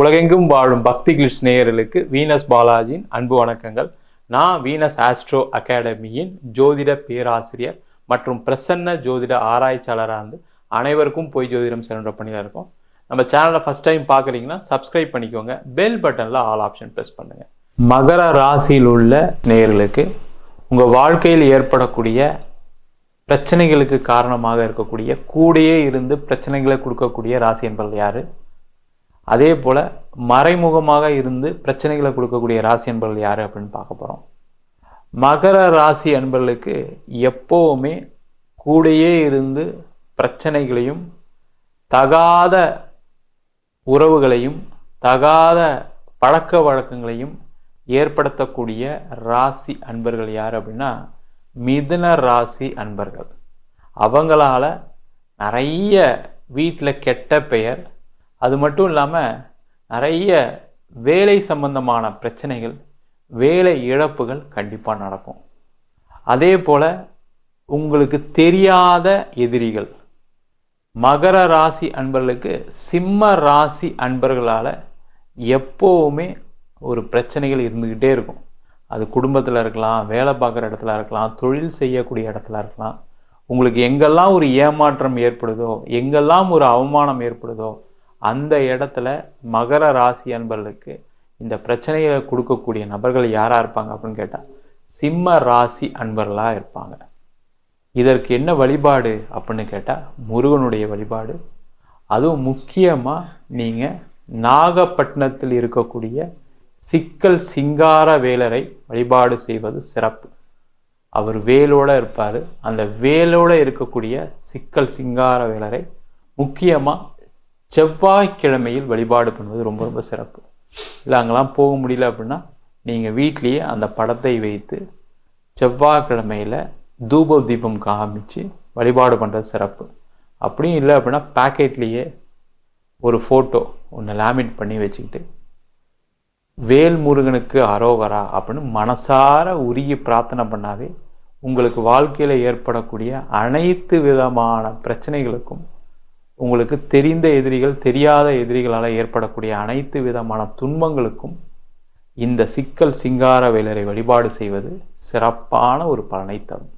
உலகெங்கும் வாழும் பக்தி கிளிட்ஸ் நேயர்களுக்கு வீனஸ் பாலாஜியின் அன்பு வணக்கங்கள். நான் வீனஸ் ஆஸ்ட்ரோ அகாடமியின் ஜோதிட பேராசிரியர் மற்றும் பிரசன்ன ஜோதிட ஆராய்ச்சியாளராக இருந்து அனைவருக்கும் போய் ஜோதிடம் சென்ற பண்ணிதான் இருக்கோம். நம்ம சேனலை ஃபர்ஸ்ட் டைம் பார்க்குறீங்கன்னா சப்ஸ்கிரைப் பண்ணிக்கோங்க, பெல் பட்டனில் ஆல் ஆப்ஷன் ப்ரெஸ் பண்ணுங்கள். மகர ராசியில் உள்ள நேயர்களுக்கு உங்கள் வாழ்க்கையில் ஏற்படக்கூடிய பிரச்சனைகளுக்கு காரணமாக இருக்கக்கூடிய கூடையே இருந்து பிரச்சனைகளை கொடுக்கக்கூடிய ராசி என்பது யார்? அதே போல் மறைமுகமாக இருந்து பிரச்சனைகளை கொடுக்கக்கூடிய ராசி அன்பர்கள் யார் அப்படின்னு பார்க்க போகிறோம். மகர ராசி அன்பர்களுக்கு எப்போவுமே கூடையே இருந்து பிரச்சனைகளையும் தகாத உறவுகளையும் தகாத பழக்க வழக்கங்களையும் ஏற்படுத்தக்கூடிய ராசி அன்பர்கள் யார் அப்படின்னா மிதுன ராசி அன்பர்கள். அவங்களால நிறைய வீட்டில் கெட்ட பெயர், அது மட்டும் இல்லாமல் நிறைய வேலை சம்பந்தமான பிரச்சனைகள், வேலை இழப்புகள் கண்டிப்பாக நடக்கும். அதே போல் உங்களுக்கு தெரியாத எதிரிகள். மகர ராசி அன்பர்களுக்கு சிம்ம ராசி அன்பர்களால் எப்போவுமே ஒரு பிரச்சனைகள் இருந்துக்கிட்டே இருக்கும். அது குடும்பத்தில் இருக்கலாம், வேலை பார்க்குற இடத்துல இருக்கலாம், தொழில் செய்யக்கூடிய இடத்துல இருக்கலாம். உங்களுக்கு எங்கெல்லாம் ஒரு ஏமாற்றம் ஏற்படுதோ, எங்கெல்லாம் ஒரு அவமானம் ஏற்படுதோ, அந்த இடத்துல மகர ராசி அன்பர்களுக்கு இந்த பிரச்சனைகளை கொடுக்கக்கூடிய நபர்கள் யாராக இருப்பாங்க அப்படின்னு கேட்டால் சிம்ம ராசி அன்பர்களாக இருப்பாங்க. இதற்கு என்ன வழிபாடு அப்படின்னு கேட்டால் முருகனுடைய வழிபாடு. அதுவும் முக்கியமாக நீங்கள் நாகப்பட்டினத்தில் இருக்கக்கூடிய சிக்கல் சிங்கார வேலரை வழிபாடு செய்வது சிறப்பு. அவர் வேலோடு இருப்பார். அந்த வேலோடு இருக்கக்கூடிய சிக்கல் சிங்கார வேலரை முக்கியமாக செவ்வாய்க்கிழமையில் வழிபாடு பண்ணுவது ரொம்ப ரொம்ப சிறப்பு. இல்லை அங்கெல்லாம் போக முடியல அப்படின்னா நீங்கள் வீட்லேயே அந்த படத்தை வைத்து செவ்வாய்க்கிழமையில் தூப தீபம் காமிச்சு வழிபாடு பண்ணுறது சிறப்பு. அப்படியும் இல்லை அப்படின்னா பேக்கெட்லேயே ஒரு ஃபோட்டோ ஒன்று லேமினேட் பண்ணி வச்சுக்கிட்டு வேல் முருகனுக்கு அரோகரா அப்படின்னு மனசார உருகி பிரார்த்தனை பண்ணாவே உங்களுக்கு வாழ்க்கையில் ஏற்படக்கூடிய அனைத்து விதமான பிரச்சனைகளுக்கும், உங்களுக்கு தெரிந்த எதிரிகள் தெரியாத எதிரிகளால் ஏற்படக்கூடிய அனைத்து விதமான துன்பங்களுக்கும் இந்த சிக்கல் சிங்கார வேலரை வழிபாடு செய்வது சிறப்பான ஒரு பலனை தரும்.